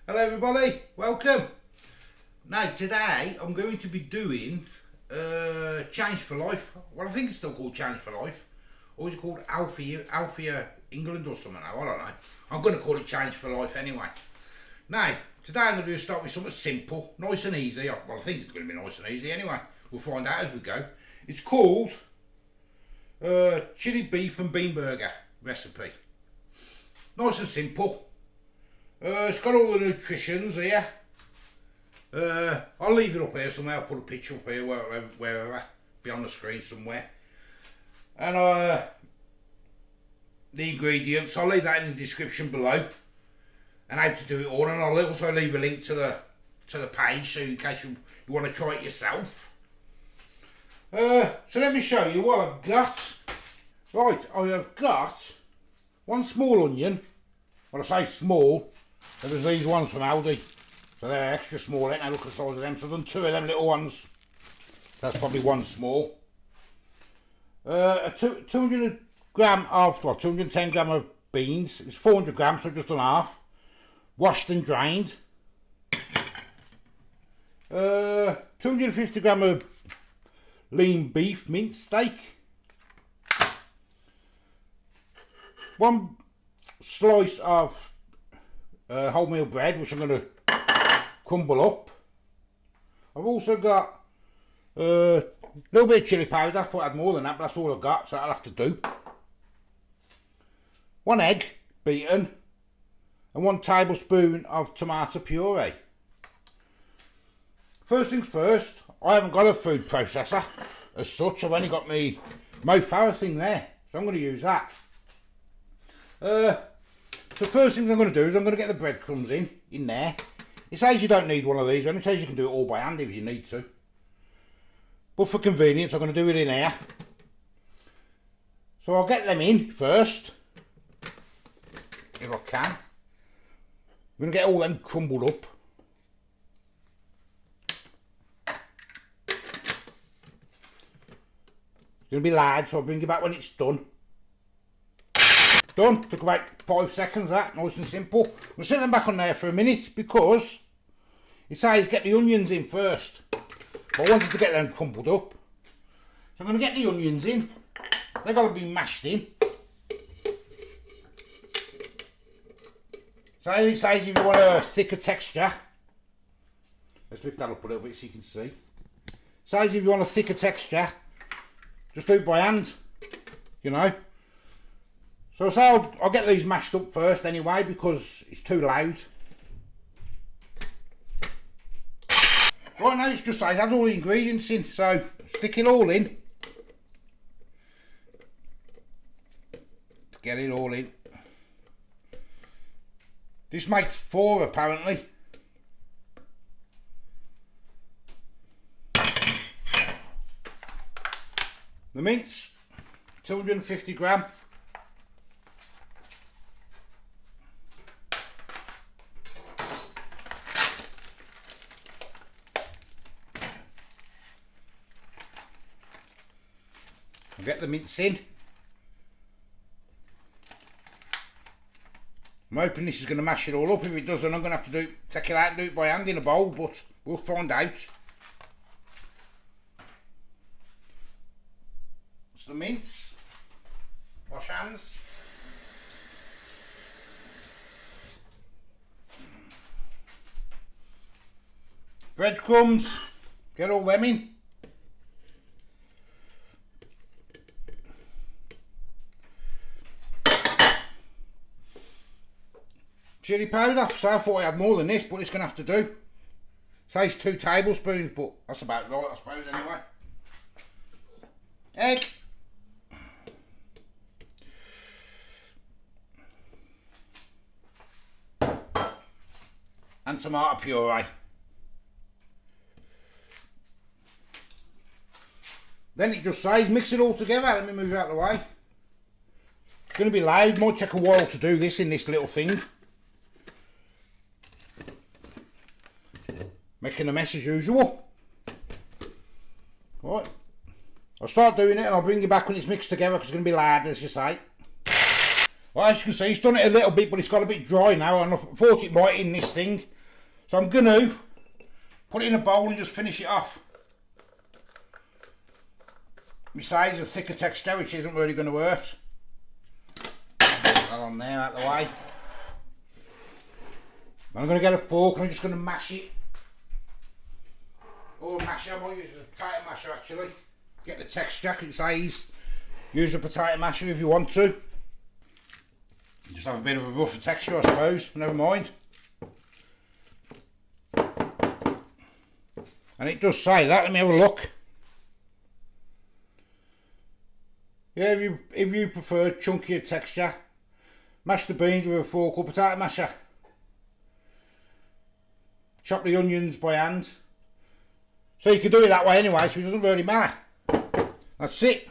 Hello everybody, welcome. Now today I'm going to be doing Change for Life. Well, I think it's still called Change for Life. Or is it called Althea England or something now? I don't know. I'm going to call it Change for Life anyway. Now, today I'm going to start with something simple, nice and easy. Well, I think it's going to be nice and easy anyway. We'll find out as we go. It's called Chilli Beef and Bean Burger recipe. Nice and simple. It's got all the nutritions here. I'll leave it up here somewhere. I'll put a picture up here, wherever, be on the screen somewhere. And the ingredients, I'll leave that in the description below, and how to do it all. And I'll also leave a link to the page, so in case you want to try it yourself. So let me show you what I've got. Right, I have got one small onion. Well, I say small. There's these ones from Aldi, so they're extra small. Ain't they? Look at the size of them. So I've done two of them little ones. That's probably one small. 210 gram of beans. It's 400 grams, so I've just done half. Washed and drained. 250 gram of lean beef mince steak. One slice of wholemeal bread, which I'm going to crumble up. I've also got a little bit of chilli powder. I thought I had more than that, but that's all I've got, so I'll have to do. One egg beaten, and 1 tablespoon of tomato puree. First things first, I haven't got a food processor as such. I've only got my Mo Farah thing there, so I'm going to use that. So first thing I'm going to do is I'm going to get the breadcrumbs in there. It says you don't need one of these, and it says you can do it all by hand if you need to. But for convenience, I'm going to do it in here. So I'll get them in first, if I can. I'm going to get all them crumbled up. It's going to be loud, so I'll bring you back when it's done. Done. Took about 5 seconds, that. Nice and simple. I'm going to set them back on there for a minute because it says get the onions in first. But I wanted to get them crumbled up. So I'm going to get the onions in. They've got to be mashed in. So it says if you want a thicker texture. Let's lift that up a little bit so you can see. It says if you want a thicker texture, just do it by hand, you know. So I'll get these mashed up first anyway because it's too loud. Right now it's just add all the ingredients in, so stick it all in. Let's get it all in. This makes 4 apparently. The mince, 250 gram. I'll get the mince in. I'm hoping this is going to mash it all up. If it doesn't, I'm going to have to take it out and do it by hand in a bowl, but we'll find out. It's the mince. Wash hands. Breadcrumbs. Get all them in. Chilli powder, so I thought I had more than this, but it's going to have to do. It says 2 tablespoons, but that's about right, I suppose, anyway. Egg. And tomato puree. Then it just says mix it all together. Let me move it out of the way. It's going to be loud, might take a while to do this in this little thing. Making a mess as usual. Right. I'll start doing it and I'll bring you back when it's mixed together because it's going to be loud, as you say. Well, as you can see, it's done it a little bit, but it's got a bit dry now, and I thought it might in this thing. So I'm going to put it in a bowl and just finish it off. Besides, a thicker texture, which isn't really going to hurt. Put that on there, out of the way. I'm going to get a fork and I'm just going to mash it. Or masher, I might use a potato masher actually. Get the texture, it says use a potato masher if you want to. Just have a bit of a rougher texture, I suppose, never mind. And it does say that, let me have a look. Yeah, if you prefer chunkier texture, mash the beans with a fork or potato masher. Chop the onions by hand. So you can do it that way anyway, so it doesn't really matter. That's it.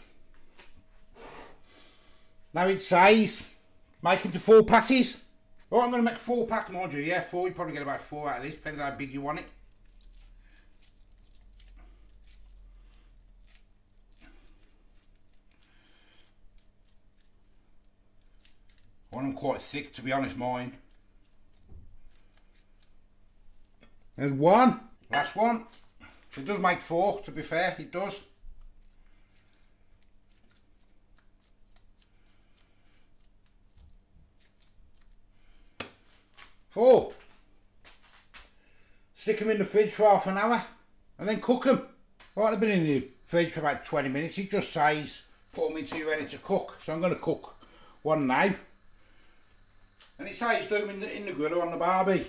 Now it says, make into 4 patties. Oh, I'm going to make 4 pack, mind you. Yeah, 4. You probably get about 4 out of this, depending on how big you want it. I want them quite thick, to be honest, mine. There's 1. Last one. It does make 4, to be fair, it does. Four. Stick them in the fridge for half an hour and then cook them. Right, they've been in the fridge for about 20 minutes. It just says put them into you ready to cook. So I'm going to cook one now. And it says do them in the grill or on the barbie.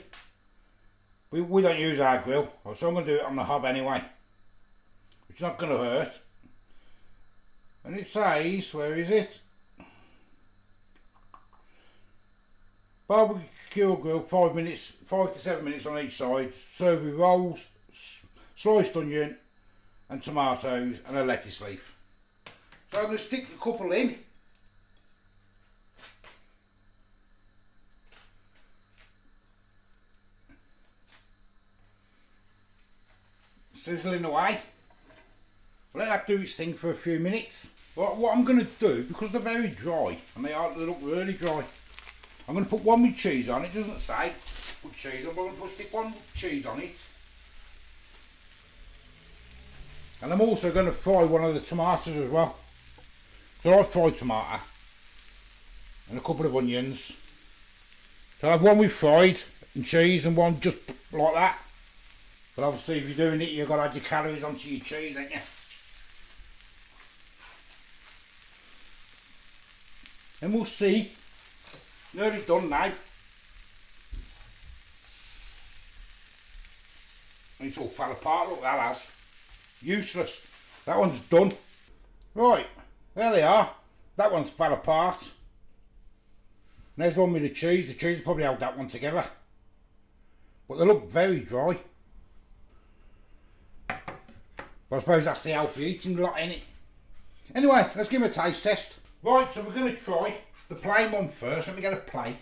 We don't use our grill, so I'm going to do it on the hob anyway. It's not going to hurt. And it says, where is it? Barbecue grill, 5 minutes, 5 to 7 minutes on each side. Serve with rolls, sliced onion and tomatoes and a lettuce leaf. So I'm going to stick a couple in. Sizzling away. Let that do its thing for a few minutes. What I'm going to do, because they're very dry, and they look really dry, I'm going to put one with cheese on. It doesn't say put cheese on, but I'm going to stick one with cheese on it. And I'm also going to fry one of the tomatoes as well. So I fried tomato and a couple of onions. So I have one with fried and cheese and one just like that. But obviously if you're doing it, you've got to add your calories onto your cheese, ain't you? And we'll see. Nearly done now. And it's all fell apart, look that has. Useless. That one's done. Right, there they are. That one's fell apart. And there's one with the cheese. The cheese probably held that one together. But they look very dry. But I suppose that's the healthy eating lot, innit? Anyway, let's give them a taste test. Right, so we're going to try the plain one first. Let me get a plate.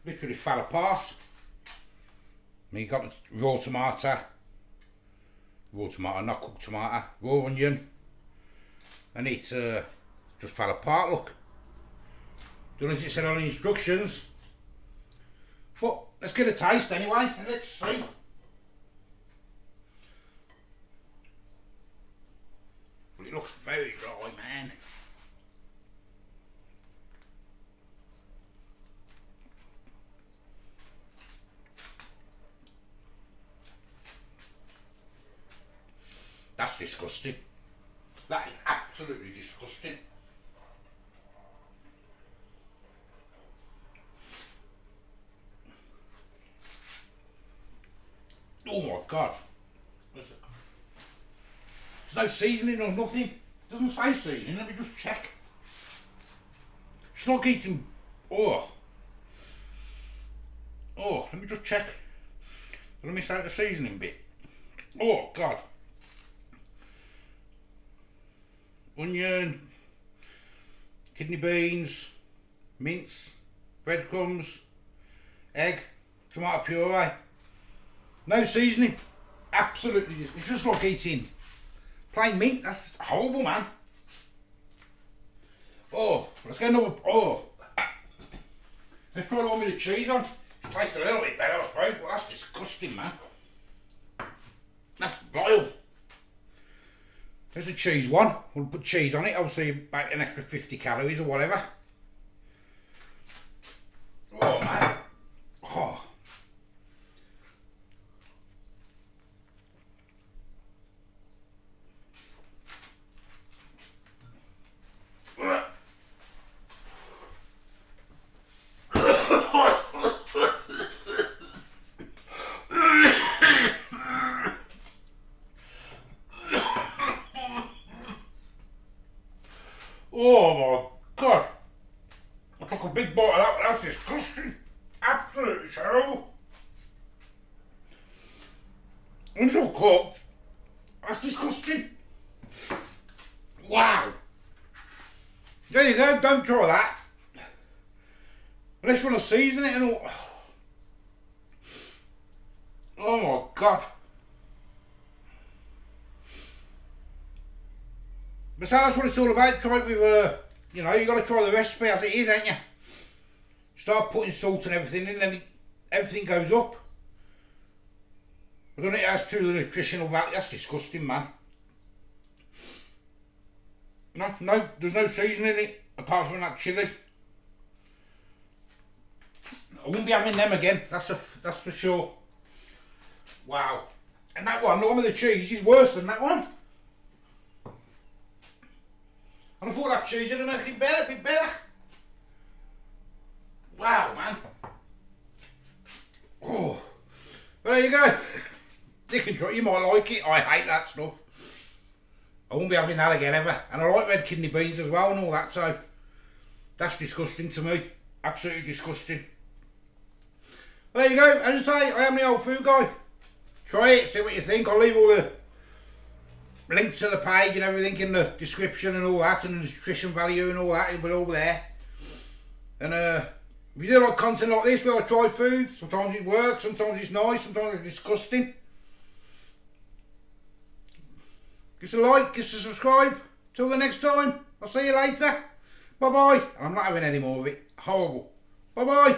Literally fell apart. And you got the raw tomato, not cooked tomato, raw onion, and it just fell apart, look. Done as it said on the instructions. But let's get a taste anyway, and let's see. But it looks very dry, man. That's disgusting. That is absolutely disgusting. Oh my God. There's no seasoning or nothing. It doesn't say seasoning, let me just check. It's like eating, oh, let me just check. Let me say the seasoning bit. Oh God. Onion, kidney beans, mince, breadcrumbs, egg, tomato puree. No seasoning. Absolutely, it's just like eating plain meat. That's horrible, man. Oh, let's get another. Oh, Let's try the one with the cheese on. It tastes a little bit better, I suppose, but that's disgusting, man. That's vile. There's the cheese one. We'll put cheese on it, obviously about an extra 50 calories or whatever. Oh, man. Oh. Oh my God! I took a big bite of that, that's disgusting. Absolutely terrible. It's all cooked. That's disgusting. Wow. There you go, don't try that. Unless you want to season it and all. Oh my God. But so that's what it's all about. Try it with, you know, you got to try the recipe as it is, ain't you? Start putting salt and everything in, and everything goes up. I don't think it has true nutritional value. That's disgusting, man. No, there's no seasoning in it apart from that chilli. I won't be having them again. That's for sure. Wow. And that one, the one with the cheese, is worse than that one. And I thought that cheese would make it better, a bit better. Wow, man. Oh. But there you go. You can try, you might like it. I hate that stuff. I won't be having that again ever. And I like red kidney beans as well and all that, so that's disgusting to me. Absolutely disgusting. Well, there you go. As I say, I am the old food guy. Try it, see what you think. I'll leave all the links to the page and everything in the description and all that, and the nutrition value and all that, it'll be all there. And if you do like content like this where I try food, sometimes it works, sometimes it's nice, sometimes it's disgusting. Give us a like, give us a subscribe. Till the next time, I'll see you later. Bye bye. I'm not having any more of it. Horrible. Bye bye.